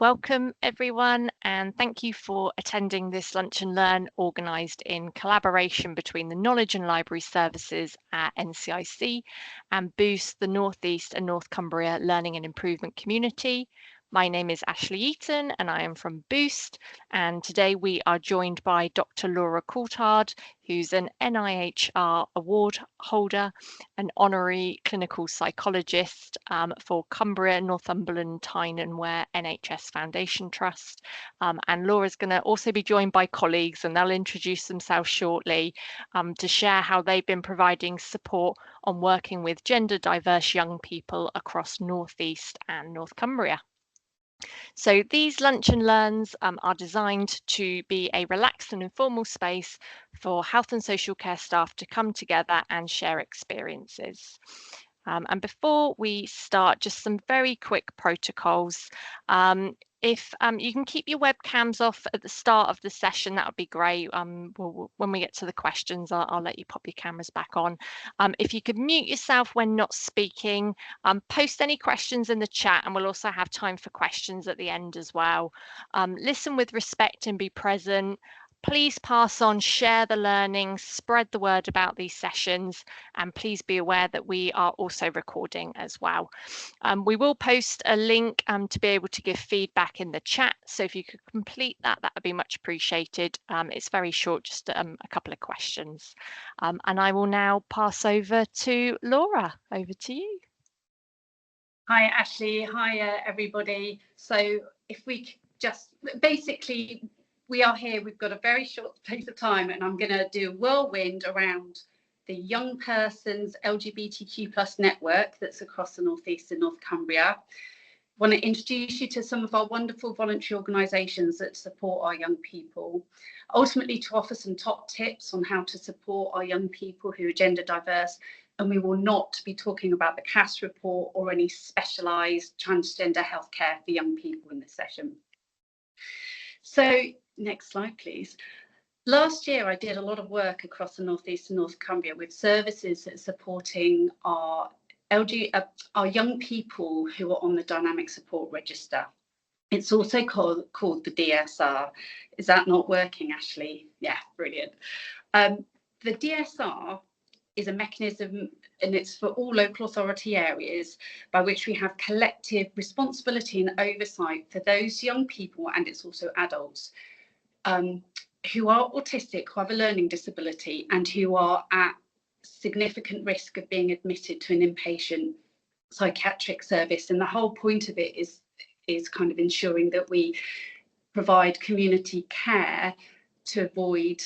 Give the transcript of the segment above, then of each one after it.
Welcome everyone, and thank you for attending this Lunch and Learn organised in collaboration between the Knowledge and Library Services at NCIC and Boost, the North East and North Cumbria Learning and Improvement Community. My name is Ashley Eaton and I am from Boost, and today we are joined by Dr Laura Coulthard, who's an NIHR award holder, an Honorary Clinical Psychologist for Cumbria, Northumberland, Tyne and Ware NHS Foundation Trust. And Laura's going to also be joined by colleagues, and they'll introduce themselves shortly to share how they've been providing support on working with gender diverse young people across North East and North Cumbria. So these lunch and learns are designed to be a relaxed and informal space for health and social care staff to come together and share experiences. And before we start, just some very quick protocols. If you can keep your webcams off at the start of the session, that would be great. When we get to the questions, I'll let you pop your cameras back on. If you could mute yourself when not speaking, post any questions in the chat, and we'll also have time for questions at the end as well. Listen with respect and be present. Please pass on, share the learning, spread the word about these sessions, and please be aware that we are also recording as well. We will post a link to be able to give feedback in the chat, so if you could complete that, that would be much appreciated. It's very short, just a couple of questions. And I will now pass over to Laura. Over to you. Hi Ashley, hi everybody. So if we just basically, we are here, we've got a very short space of time, and I'm going to do a whirlwind around the young persons LGBTQ+ network that's across the North East and North Cumbria. I want to introduce you to some of our wonderful voluntary organisations that support our young people, ultimately to offer some top tips on how to support our young people who are gender diverse. And we will not be talking about the CAS report or any specialised transgender healthcare for young people in this session. So next slide, please. Last year, I did a lot of work across the North East and North Cumbria with services that are supporting our young people who are on the Dynamic Support Register. It's also called the DSR. Is that not working, Ashley? Yeah, brilliant. The DSR is a mechanism, and it's for all local authority areas, by which we have collective responsibility and oversight for those young people, and it's also adults, who are autistic, who have a learning disability, and who are at significant risk of being admitted to an inpatient psychiatric service. And the whole point of it is kind of ensuring that we provide community care to avoid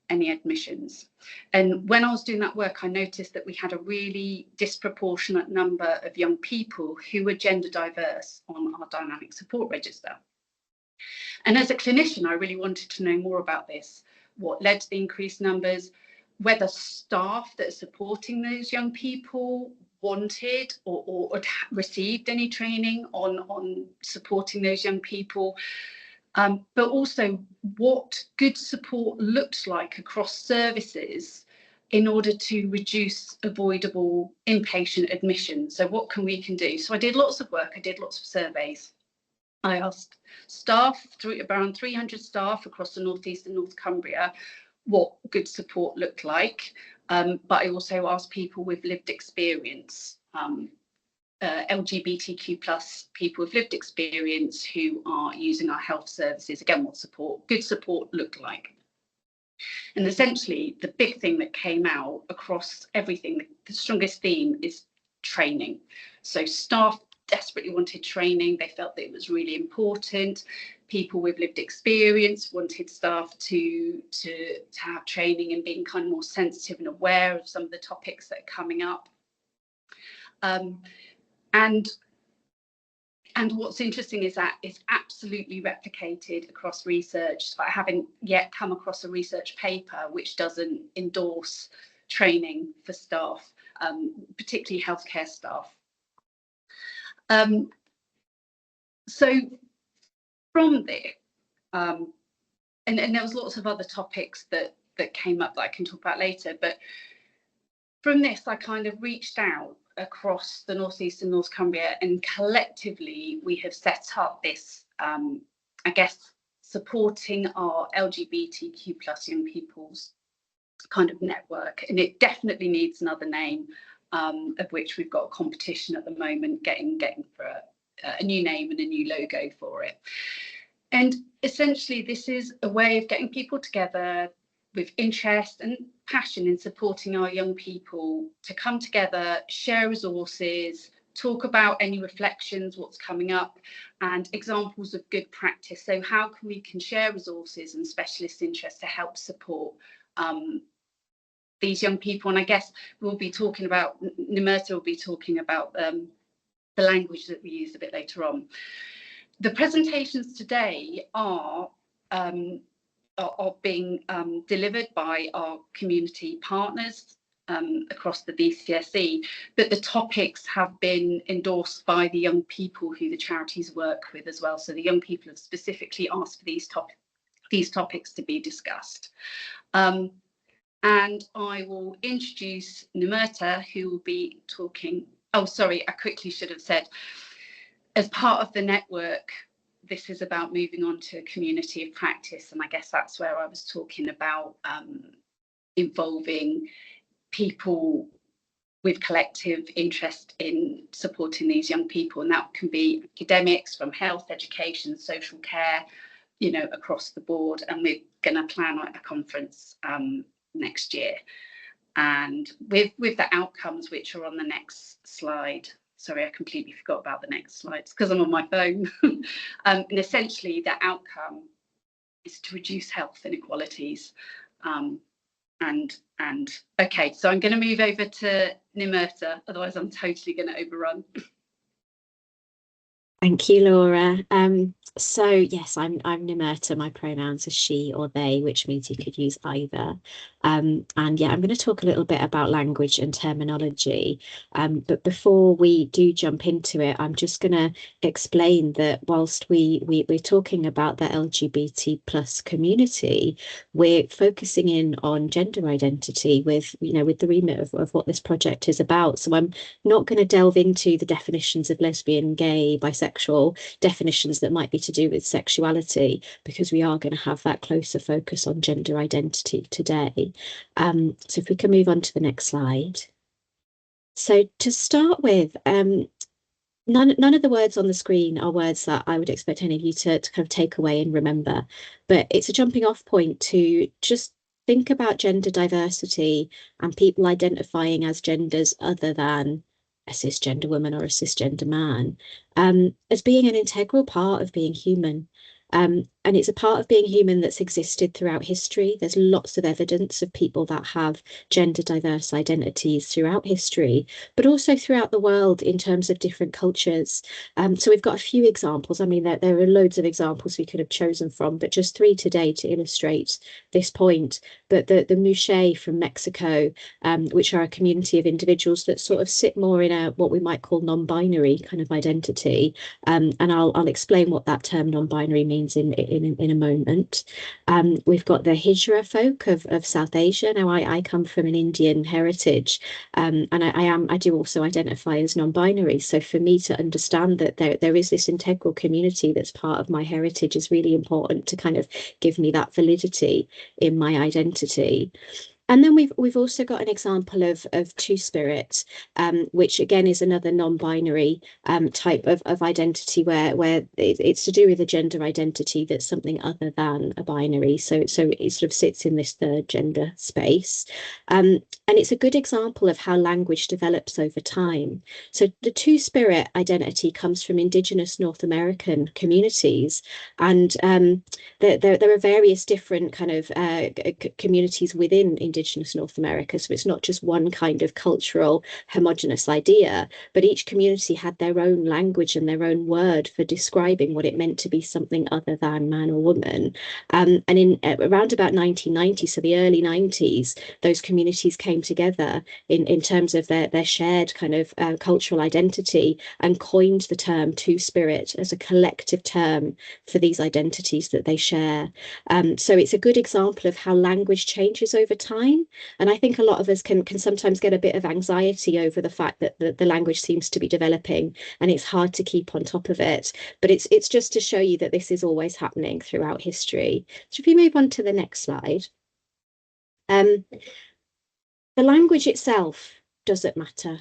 any admissions. And when I was doing that work, I noticed that we had a really disproportionate number of young people who were gender diverse on our Dynamic Support Register. And as a clinician, I really wanted to know more about this, what led to the increased numbers, whether staff that are supporting those young people wanted or had received any training on supporting those young people, but also what good support looks like across services in order to reduce avoidable inpatient admission. So what can we do? So I did lots of work, I did lots of surveys. I asked staff, around 300 staff across the North East and North Cumbria, what good support looked like. But I also asked people with lived experience, LGBTQ+ people with lived experience who are using our health services, again, what good support looked like. And essentially, the big thing that came out across everything, the strongest theme is training. So staff desperately wanted training. They felt that it was really important. People with lived experience wanted staff to have training and being kind of more sensitive and aware of some of the topics that are coming up. And what's interesting is that it's absolutely replicated across research. I haven't yet come across a research paper which doesn't endorse training for staff, particularly healthcare staff. So from there, and there was lots of other topics that came up that I can talk about later, but from this I kind of reached out across the North East and North Cumbria, and collectively we have set up this I guess, supporting our LGBTQ plus young people's kind of network. And it definitely needs another name, of which we've got a competition at the moment, getting for a new name and a new logo for it. And essentially, this is a way of getting people together with interest and passion in supporting our young people to come together, share resources, talk about any reflections, what's coming up, and examples of good practice. So how we can share resources and specialist interests to help support these young people. And I guess we'll be talking about, Nimerta will be talking about the language that we use a bit later on. The presentations today are being delivered by our community partners across the BCSE, but the topics have been endorsed by the young people who the charities work with as well. So the young people have specifically asked for these topics to be discussed. And I will introduce Nimerta, who will be talking. Oh, sorry, I quickly should have said, as part of the network, this is about moving on to a community of practice. And I guess that's where I was talking about involving people with collective interest in supporting these young people. And that can be academics from health, education, social care, you know, across the board. And we're going to plan a conference next year. And with the outcomes, which are on the next slide. Sorry, I completely forgot about the next slides because I'm on my phone. And essentially, the outcome is to reduce health inequalities. And okay, so I'm going to move over to Nimerta, otherwise I'm totally going to overrun. Thank you, Laura. So yes, I'm Nimerta. My pronouns are she or they, which means you could use either. And yeah, I'm going to talk a little bit about language and terminology. But before we do jump into it, I'm just going to explain that whilst we're talking about the LGBT plus community, we're focusing in on gender identity with the remit of what this project is about. So I'm not going to delve into the definitions of lesbian, gay, bisexual, definitions that might be to do with sexuality, because we are going to have that closer focus on gender identity today. So if we can move on to the next slide. So to start with, none of the words on the screen are words that I would expect any of you to kind of take away and remember, but it's a jumping off point to just think about gender diversity and people identifying as genders other than a cisgender woman or a cisgender man as being an integral part of being human. And it's a part of being human that's existed throughout history. There's lots of evidence of people that have gender diverse identities throughout history, but also throughout the world in terms of different cultures. So we've got a few examples. I mean, there are loads of examples we could have chosen from, but just three today to illustrate this point. But the Muxe from Mexico, which are a community of individuals that sort of sit more in a what we might call non-binary kind of identity. And I'll explain what that term non-binary means in a moment. We've got the Hijra folk of South Asia. Now, I come from an Indian heritage, and I do also identify as non-binary. So for me to understand that there is this integral community that's part of my heritage is really important to kind of give me that validity in my identity. And then we've also got an example of Two-Spirit, which again is another non-binary type of identity where it's to do with a gender identity that's something other than a binary. So it sort of sits in this third gender space. And it's a good example of how language develops over time. So the Two-Spirit identity comes from Indigenous North American communities, and there are various different kind of communities within Indigenous North America. So it's not just one kind of cultural homogenous idea, but each community had their own language and their own word for describing what it meant to be something other than man or woman. And in around about 1990, so the early 90s, those communities came together in terms of their shared kind of cultural identity and coined the term Two-Spirit as a collective term for these identities that they share. So it's a good example of how language changes over time. line. And I think a lot of us can sometimes get a bit of anxiety over the fact that the language seems to be developing and it's hard to keep on top of it. But it's just to show you that this is always happening throughout history. So if you move on to the next slide. The language itself doesn't matter.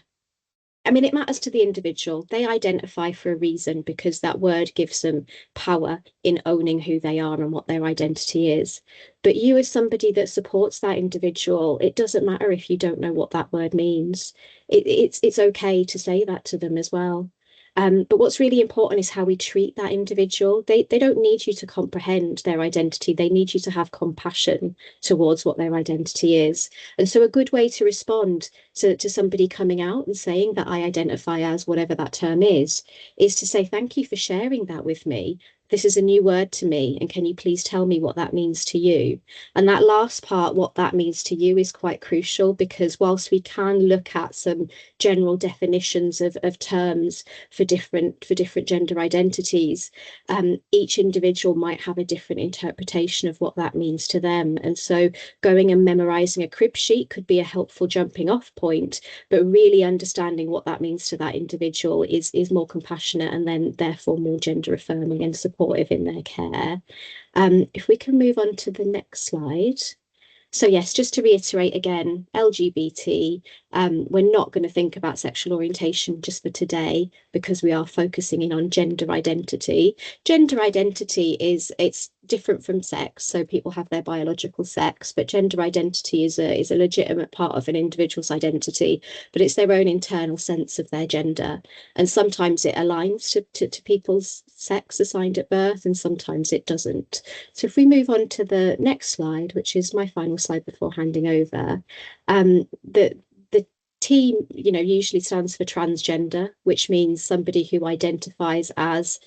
I mean, it matters to the individual. They identify for a reason because that word gives them power in owning who they are and what their identity is. But you, as somebody that supports that individual, it doesn't matter if you don't know what that word means. It's okay to say that to them as well. But what's really important is how we treat that individual. They don't need you to comprehend their identity. They need you to have compassion towards what their identity is. And so a good way to respond to somebody coming out and saying that I identify as whatever that term is to say, thank you for sharing that with me. This is a new word to me, and can you please tell me what that means to you? And that last part, what that means to you, is quite crucial, because whilst we can look at some general definitions of terms for different gender identities, each individual might have a different interpretation of what that means to them. And so going and memorising a crib sheet could be a helpful jumping off point, but really understanding what that means to that individual is more compassionate and then therefore more gender affirming and supportive in their care. If we can move on to the next slide. So yes, just to reiterate again, LGBT, we're not going to think about sexual orientation just for today, because we are focusing in on gender identity. Gender identity it's different from sex, so people have their biological sex, but gender identity is a legitimate part of an individual's identity, but it's their own internal sense of their gender. And sometimes it aligns to people's sex assigned at birth, and sometimes it doesn't. So if we move on to the next slide, which is my final slide before handing over, the T, usually stands for transgender, which means somebody who identifies as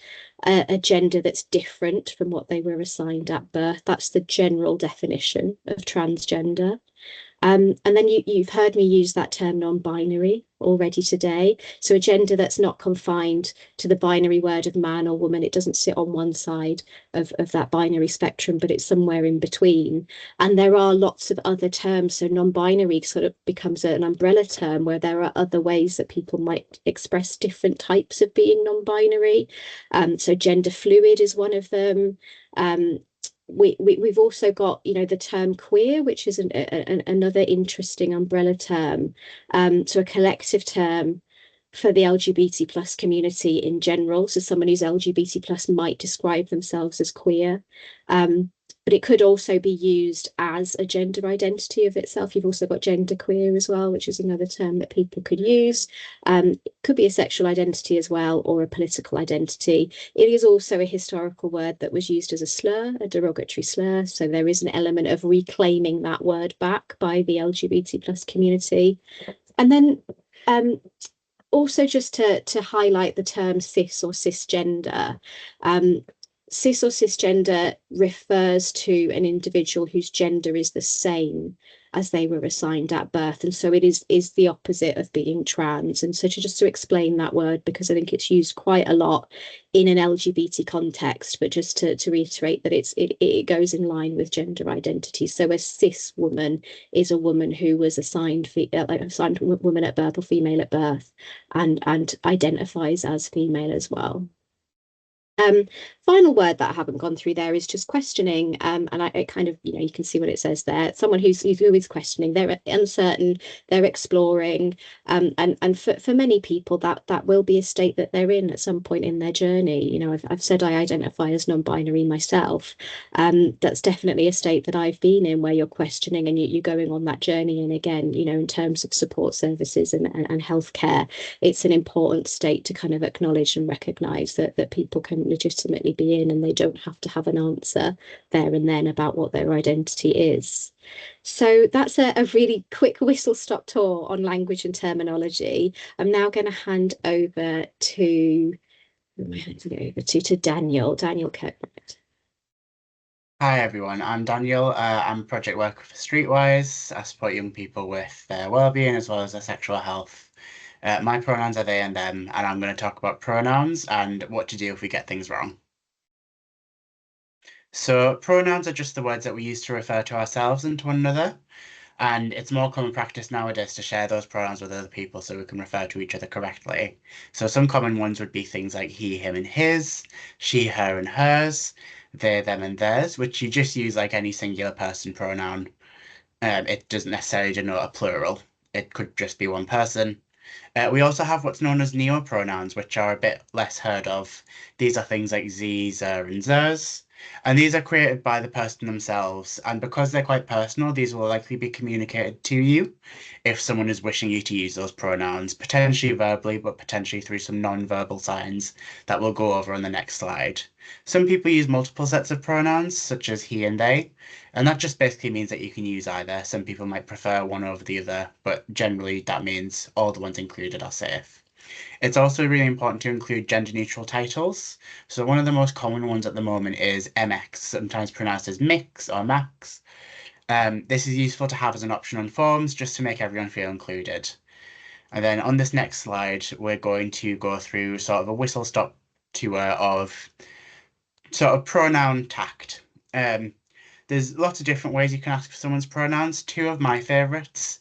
a gender that's different from what they were assigned at birth. That's the general definition of transgender. And then you've heard me use that term non-binary already today. So a gender that's not confined to the binary word of man or woman. It doesn't sit on one side of that binary spectrum, but it's somewhere in between. And there are lots of other terms. So non-binary sort of becomes an umbrella term where there are other ways that people might express different types of being non-binary. So gender fluid is one of them. We've also got, the term queer, which is another interesting umbrella term. So a collective term for the LGBT plus community in general. So someone who's LGBT plus might describe themselves as queer. But it could also be used as a gender identity of itself. You've also got gender queer as well, which is another term that people could use. It could be a sexual identity as well, or a political identity. It is also a historical word that was used as a slur, a derogatory slur. So there is an element of reclaiming that word back by the LGBT plus community. And then also just to highlight the term cis or cisgender. Cis or cisgender refers to an individual whose gender is the same as they were assigned at birth, and so it is the opposite of being trans. And so just to explain that word, because I think it's used quite a lot in an LGBT context, but just to reiterate that it goes in line with gender identity. So a cis woman is a woman who was assigned woman at birth or female at birth, and identifies as female as well. Final word that I haven't gone through there is just questioning, and I kind of, you can see what it says there. Someone who is questioning, they're uncertain, they're exploring, and for many people that will be a state that they're in at some point in their journey. I've said I identify as non-binary myself. That's definitely a state that I've been in, where you're questioning and you're going on that journey. And again, in terms of support services and healthcare, it's an important state to kind of acknowledge and recognise that people can legitimately be in, and they don't have to have an answer there and then about what their identity is. So that's a really quick whistle-stop tour on language and terminology. I'm now going to hand over to Daniel Kirkbride. Hi everyone, I'm Daniel. I'm a project worker for Streetwise. I support young people with their wellbeing as well as their sexual health. My pronouns are they and them, and I'm going to talk about pronouns and what to do if we get things wrong. So pronouns are just the words that we use to refer to ourselves and to one another. And it's more common practice nowadays to share those pronouns with other people so we can refer to each other correctly. So some common ones would be things like he, him, and his, she, her, and hers, they, them, and theirs, which you just use like any singular person pronoun. It doesn't necessarily denote a plural. It could just be one person. We also have what's known as neopronouns, which are a bit less heard of. These are things like ze, zer, and zers. And these are created by the person themselves. And because they're quite personal, these will likely be communicated to you if someone is wishing you to use those pronouns, potentially verbally, but potentially through some non-verbal signs that we'll go over on the next slide. Some people use multiple sets of pronouns, such as he and they, and that just basically means that you can use either. Some people might prefer one over the other, but generally that means all the ones included are safe. It's also really important to include gender-neutral titles. So one of the most common ones at the moment is MX, sometimes pronounced as mix or max. This is useful to have as an option on forms just to make everyone feel included. And then on this next slide, we're going to go through sort of a whistle-stop tour of sort of pronoun tact. There's lots of different ways you can ask for someone's pronouns. Two of my favourites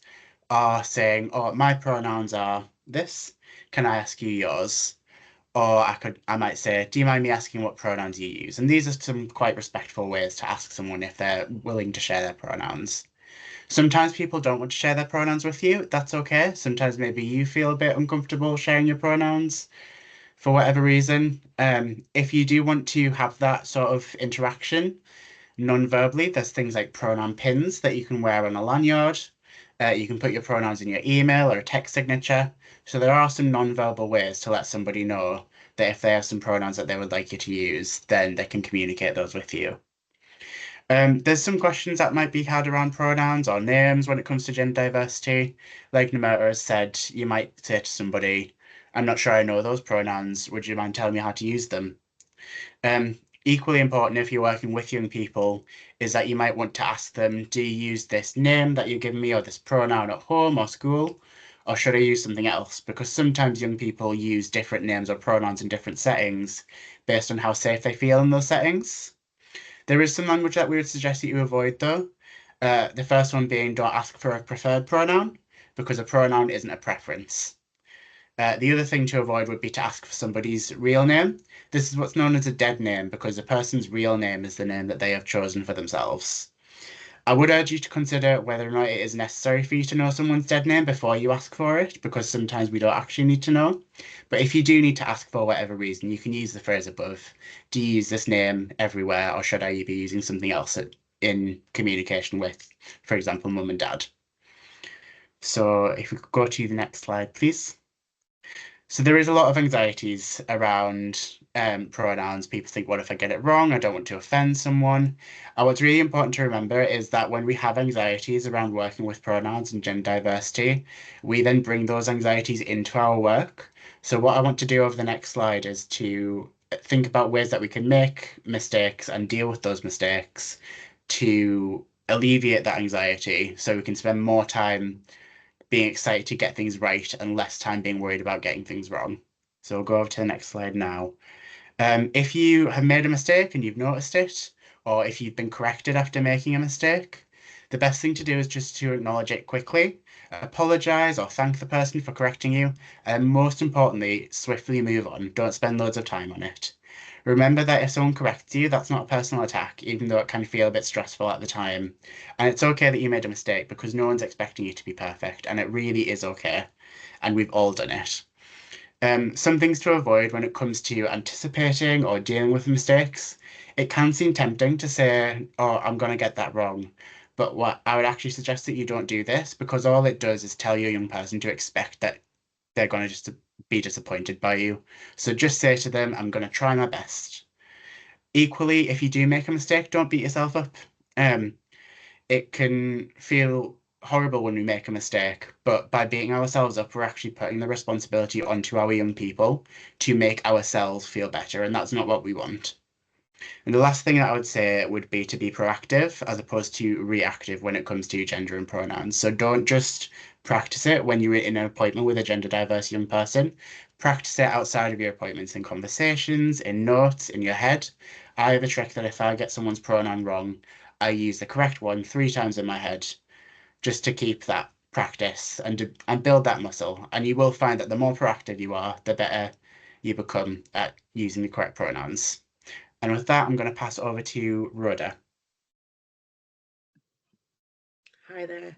are saying, oh, my pronouns are this. Can I ask you yours? Or I might say, do you mind me asking what pronouns you use? And these are some quite respectful ways to ask someone if they're willing to share their pronouns. Sometimes people don't want to share their pronouns with you. That's okay. Sometimes maybe you feel a bit uncomfortable sharing your pronouns for whatever reason. If you do want to have that sort of interaction non-verbally, there's things like pronoun pins that you can wear on a lanyard. You can put your pronouns in your email or a text signature. So there are some non-verbal ways to let somebody know that if they have some pronouns that they would like you to use, then they can communicate those with you. There's some questions that might be had around pronouns or names when it comes to gender diversity. Like Nimerta has said, you might say to somebody, I'm not sure I know those pronouns. Would you mind telling me how to use them? Equally important if you're working with young people is that you might want to ask them, do you use this name that you're giving me or this pronoun at home or school? Or should I use something else? Because sometimes young people use different names or pronouns in different settings based on how safe they feel in those settings. There is some language that we would suggest that you avoid though. The first one being don't ask for a preferred pronoun because a pronoun isn't a preference. The other thing to avoid would be to ask for somebody's real name. This is what's known as a dead name because a person's real name is the name that they have chosen for themselves. I would urge you to consider whether or not it is necessary for you to know someone's dead name before you ask for it, because sometimes we don't actually need to know. But if you do need to ask for whatever reason, you can use the phrase above. Do you use this name everywhere, or should I be using something else in communication with, for example, mum and dad? So if we could go to the next slide, please. So there is a lot of anxieties around pronouns. People think, what if I get it wrong? I don't want to offend someone. What's really important to remember is that when we have anxieties around working with pronouns and gender diversity, we then bring those anxieties into our work. So what I want to do over the next slide is to think about ways that we can make mistakes and deal with those mistakes to alleviate that anxiety so we can spend more time being excited to get things right and less time being worried about getting things wrong. So we'll go over to the next slide now. If you have made a mistake and you've noticed it, or if you've been corrected after making a mistake, the best thing to do is just to acknowledge it quickly, apologize or thank the person for correcting you, and most importantly, swiftly move on. Don't spend loads of time on it. Remember that if someone corrects you, that's not a personal attack, even though it can feel a bit stressful at the time. And it's okay that you made a mistake because no one's expecting you to be perfect, and it really is okay. And we've all done it. Some things to avoid when it comes to anticipating or dealing with mistakes. It can seem tempting to say, oh, I'm going to get that wrong. But what I would actually suggest that you don't do this, because all it does is tell your young person to expect that they're going to just be disappointed by you. So just say to them, I'm going to try my best. Equally, if you do make a mistake, don't beat yourself up. It can feel horrible when we make a mistake, but by beating ourselves up, we're actually putting the responsibility onto our young people to make ourselves feel better, and that's not what we want. And the last thing that I would say would be to be proactive as opposed to reactive when it comes to gender and pronouns. So don't just practice it when you're in an appointment with a gender diverse young person. Practice it outside of your appointments, in conversations, in notes, in your head. I have a trick that if I get someone's pronoun wrong, I use the correct one 3 times in my head just to keep that practice and build that muscle. And you will find that the more proactive you are, the better you become at using the correct pronouns. And with that, I'm going to pass it over to Rhoda. Hi there.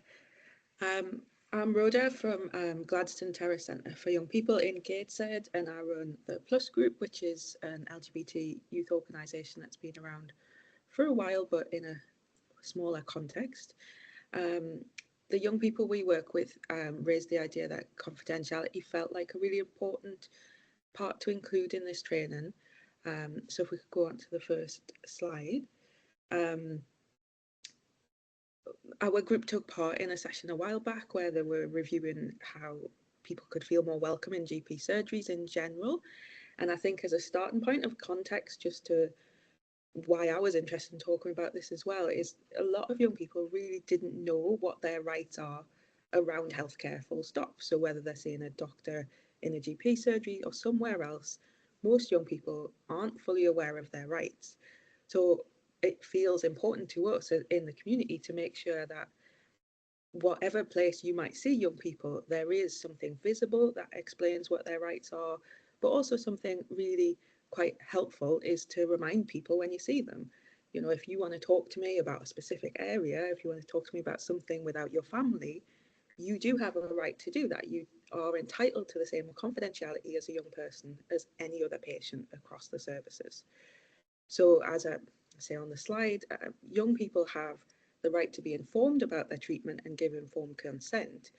I'm Rhoda from Gladstone Terrace Centre for Young People in Gateshead, and I run the Plus Group, which is an LGBT youth organisation that's been around for a while, but in a smaller context. The young people we work with raised the idea that confidentiality felt like a really important part to include in this training. So if we could go on to the first slide. Our group took part in a session a while back where they were reviewing how people could feel more welcome in GP surgeries in general. And I think as a starting point of context, just to why I was interested in talking about this as well, is a lot of young people really didn't know what their rights are around healthcare, full stop. So whether they're seeing a doctor in a GP surgery or somewhere else, most young people aren't fully aware of their rights. So it feels important to us in the community to make sure that whatever place you might see young people, there is something visible that explains what their rights are, but also something really quite helpful is to remind people when you see them. You know, if you want to talk to me about a specific area, if you want to talk to me about something without your family, you do have a right to do that. You are entitled to the same confidentiality as a young person as any other patient across the services. So as I say on the slide, young people have the right to be informed about their treatment and give informed consent,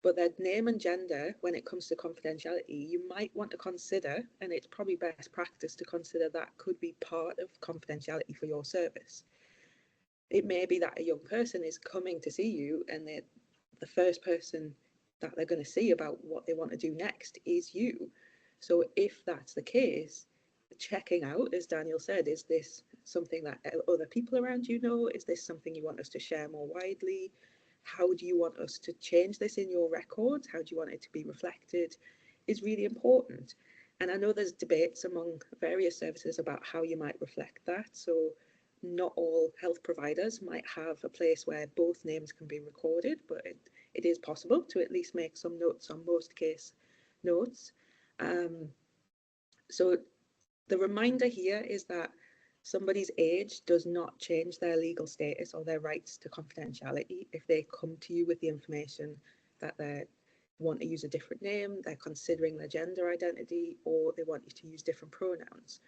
but their name and gender, when it comes to confidentiality, you might want to consider, and it's probably best practice to consider that could be part of confidentiality for your service. It may be that a young person is coming to see you and the first person that they're going to see about what they want to do next is you. So if that's the case, checking out, as Daniel said, is this something that other people around you know? Is this something you want us to share more widely? How do you want us to change this in your records? How do you want it to be reflected? Is really important. And I know there's debates among various services about how you might reflect that. So not all health providers might have a place where both names can be recorded, but it is possible to at least make some notes on most case notes. So the reminder here is that somebody's age does not change their legal status or their rights to confidentiality if they come to you with the information that they want to use a different name, they're considering their gender identity, or they want you to use different pronouns.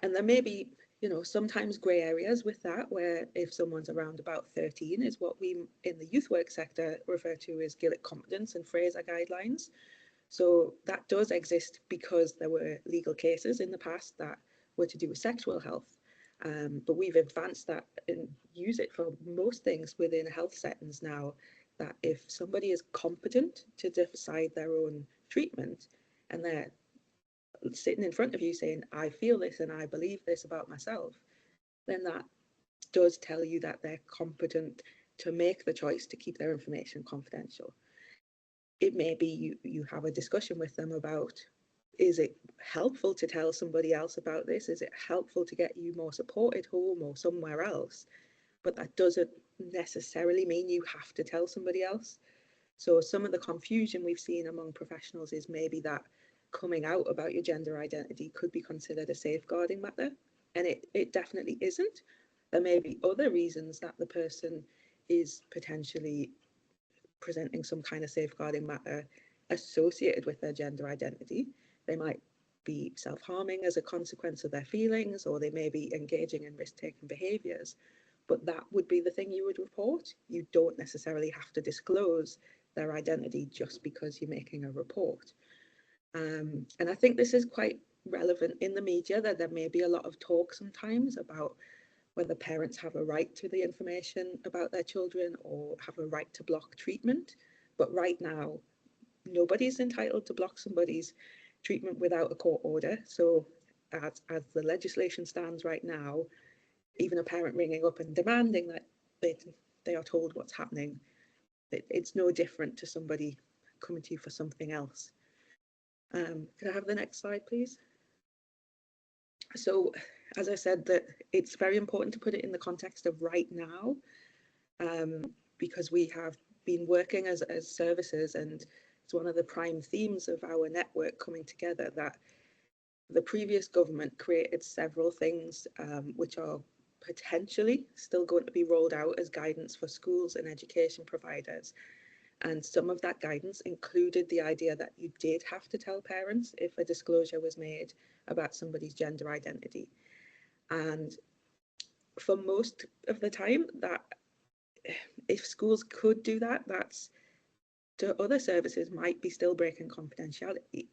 And there may be, you know, sometimes grey areas with that, where if someone's around about 13 is what we in the youth work sector refer to as Gillett competence and Fraser guidelines. So that does exist because there were legal cases in the past that were to do with sexual health. But we've advanced that and use it for most things within health settings now, that if somebody is competent to decide their own treatment and they're sitting in front of you saying, I feel this and I believe this about myself, then that does tell you that they're competent to make the choice to keep their information confidential. It may be you have a discussion with them about, is it helpful to tell somebody else about this? Is it helpful to get you more support at home or somewhere else? But that doesn't necessarily mean you have to tell somebody else. So some of the confusion we've seen among professionals is maybe that coming out about your gender identity could be considered a safeguarding matter, and it definitely isn't. There may be other reasons that the person is potentially presenting some kind of safeguarding matter associated with their gender identity. They might be self-harming as a consequence of their feelings, or they may be engaging in risk-taking behaviours, but that would be the thing you would report. You don't necessarily have to disclose their identity just because you're making a report. And I think this is quite relevant in the media, that there may be a lot of talk sometimes about whether parents have a right to the information about their children or have a right to block treatment. But right now, nobody's entitled to block somebody's treatment without a court order. So as the legislation stands right now, even a parent ringing up and demanding that they are told what's happening, it's no different to somebody coming to you for something else. Could I have the next slide, please? So, as I said, that it's very important to put it in the context of right now, because we have been working as services, and it's one of the prime themes of our network coming together, that the previous government created several things which are potentially still going to be rolled out as guidance for schools and education providers. And some of that guidance included the idea that you did have to tell parents if a disclosure was made about somebody's gender identity. And for most of the time, that if schools could do that, that's to other services might be still breaking confidentiality.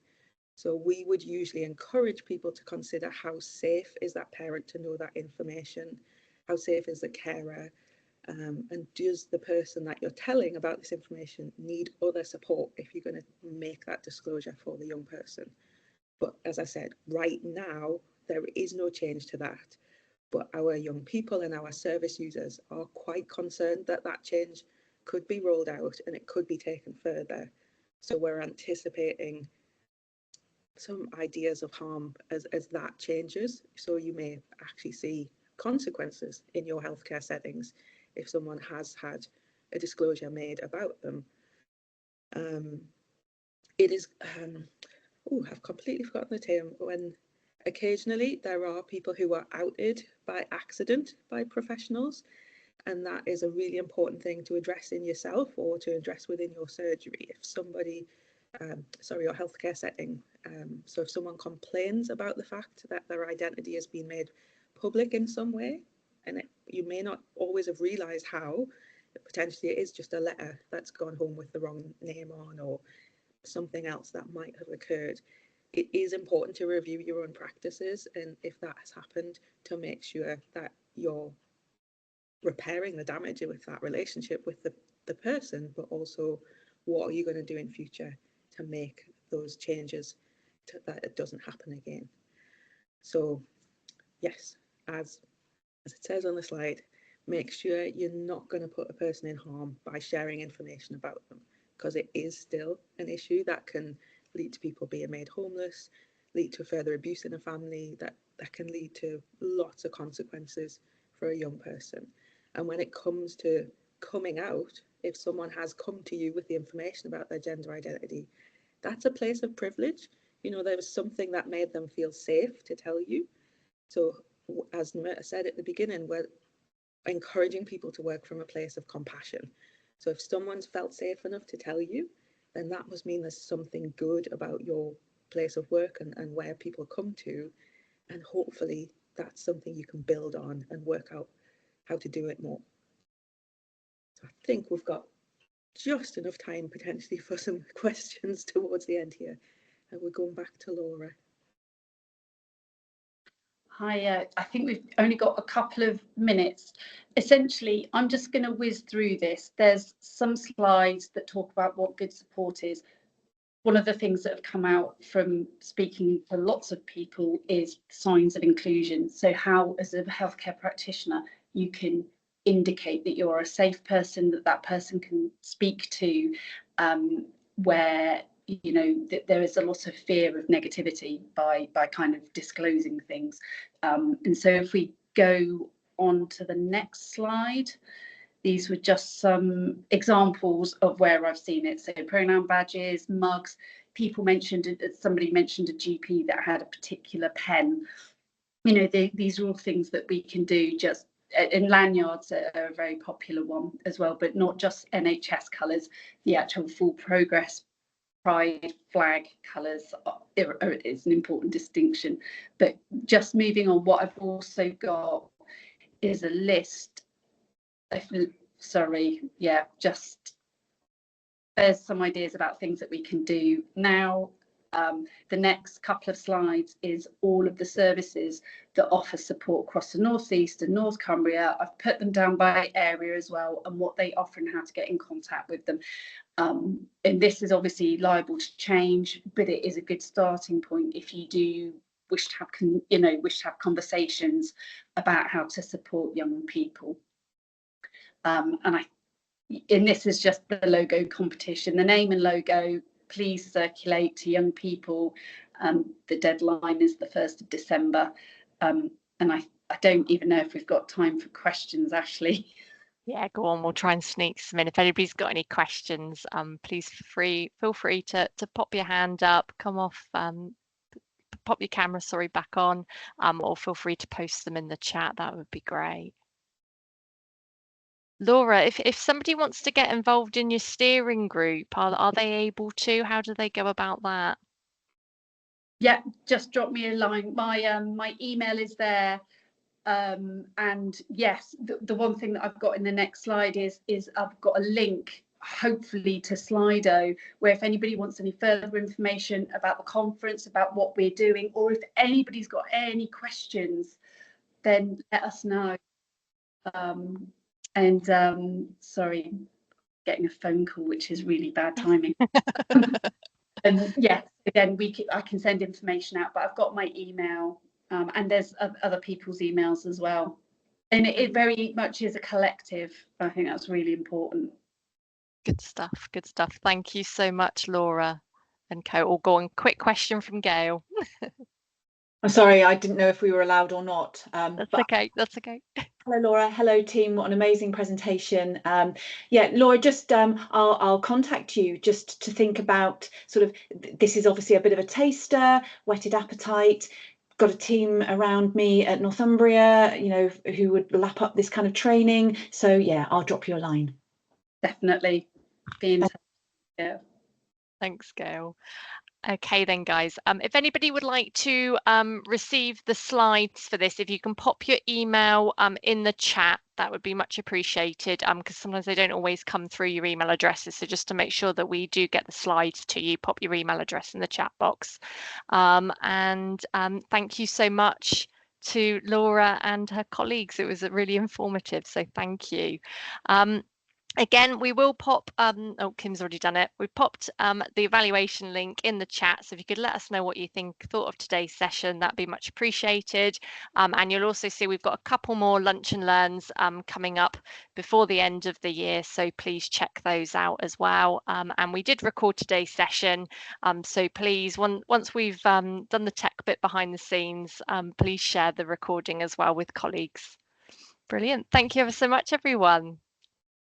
So we would usually encourage people to consider how safe is that parent to know that information, how safe is the carer, and does the person that you're telling about this information need other support if you're going to make that disclosure for the young person. But as I said, right now, there is no change to that. But our young people and our service users are quite concerned that that change could be rolled out and it could be taken further. So we're anticipating some ideas of harm as that changes. So you may actually see consequences in your healthcare settings if someone has had a disclosure made about them. It is, I've completely forgotten the term, when occasionally there are people who are outed by accident by professionals, and that is a really important thing to address in yourself or to address within your surgery. If somebody, your healthcare setting, so if someone complains about the fact that their identity has been made public in some way, and you may not always have realised how, potentially it is just a letter that's gone home with the wrong name on or something else that might have occurred. It is important to review your own practices, and if that has happened, to make sure that you're repairing the damage with that relationship with the person, but also what are you going to do in future to make those changes that it doesn't happen again. So yes, as it says on the slide, make sure you're not going to put a person in harm by sharing information about them, because it is still an issue that can lead to people being made homeless, lead to further abuse in a family, that can lead to lots of consequences for a young person. And when it comes to coming out, if someone has come to you with the information about their gender identity, that's a place of privilege. You know, there was something that made them feel safe to tell you. So as Nimerta said at the beginning, we're encouraging people to work from a place of compassion. So if someone's felt safe enough to tell you, then that must mean there's something good about your place of work and where people come to. And hopefully that's something you can build on and work out how to do it more. So I think we've got just enough time potentially for some questions towards the end here. And we're going back to Laura. Hi, I think we've only got a couple of minutes. Essentially, I'm just going to whiz through this. There's some slides that talk about what good support is. One of the things that have come out from speaking to lots of people is signs of inclusion. So how, as a healthcare practitioner, you can indicate that you're a safe person, that person can speak to, where you know that there is a lot of fear of negativity by kind of disclosing things. And so if we go on to the next slide, these were just some examples of where I've seen it. So pronoun badges, mugs, people mentioned, somebody mentioned a GP that had a particular pen. You know, these are all things that we can do. Just in lanyards are a very popular one as well, but not just NHS colours, the actual full progress pride flag colours is an important distinction. But just moving on, what I've also got is a list. Just there's some ideas about things that we can do now. The next couple of slides is all of the services that offer support across the North East and North Cumbria. I've put them down by area as well, and what they offer and how to get in contact with them. And this is obviously liable to change, but it is a good starting point if you do wish to have conversations about how to support young people. And this is just the logo competition. The name and logo, please circulate to young people. The deadline is the 1st of December. And I don't even know if we've got time for questions, Ashley. Yeah, go on. We'll try and sneak some in. If anybody's got any questions, please feel free to pop your hand up, come off, pop your camera, sorry, back on, or feel free to post them in the chat. That would be great. Laura, if somebody wants to get involved in your steering group, are they able to? How do they go about that? Yeah, just drop me a line. My email is there. And yes, the one thing that I've got in the next slide is I've got a link, hopefully, to Slido, where if anybody wants any further information about the conference, about what we're doing, or if anybody's got any questions, then let us know. Sorry, getting a phone call, which is really bad timing. And yes, again, I can send information out, but I've got my email, and there's other people's emails as well. And it very much is a collective. I think that's really important. Good stuff. Good stuff. Thank you so much, Laura and co. All going. Quick question from Gail. I'm sorry, I didn't know if we were allowed or not. That's okay. That's okay. Hello, Laura. Hello, team. What an amazing presentation. Yeah, Laura, just I'll contact you just to think about sort of, this is obviously a bit of a taster, whetted appetite. Got a team around me at Northumbria, you know, who would lap up this kind of training. So yeah, I'll drop you a line. Definitely. Be in touch. Yeah. Thanks, Gail. Okay then, guys, if anybody would like to receive the slides for this, if you can pop your email in the chat, that would be much appreciated, because sometimes they don't always come through your email addresses. So just to make sure that we do get the slides to you, pop your email address in the chat box. Thank you so much to Laura and her colleagues. It was really informative, so thank you. Again, we will pop, oh, Kim's already done it. We've popped the evaluation link in the chat. So if you could let us know what you thought of today's session, that'd be much appreciated. And you'll also see we've got a couple more lunch and learns coming up before the end of the year. So please check those out as well. And we did record today's session. So please, once we've done the tech bit behind the scenes, please share the recording as well with colleagues. Brilliant. Thank you ever so much, everyone.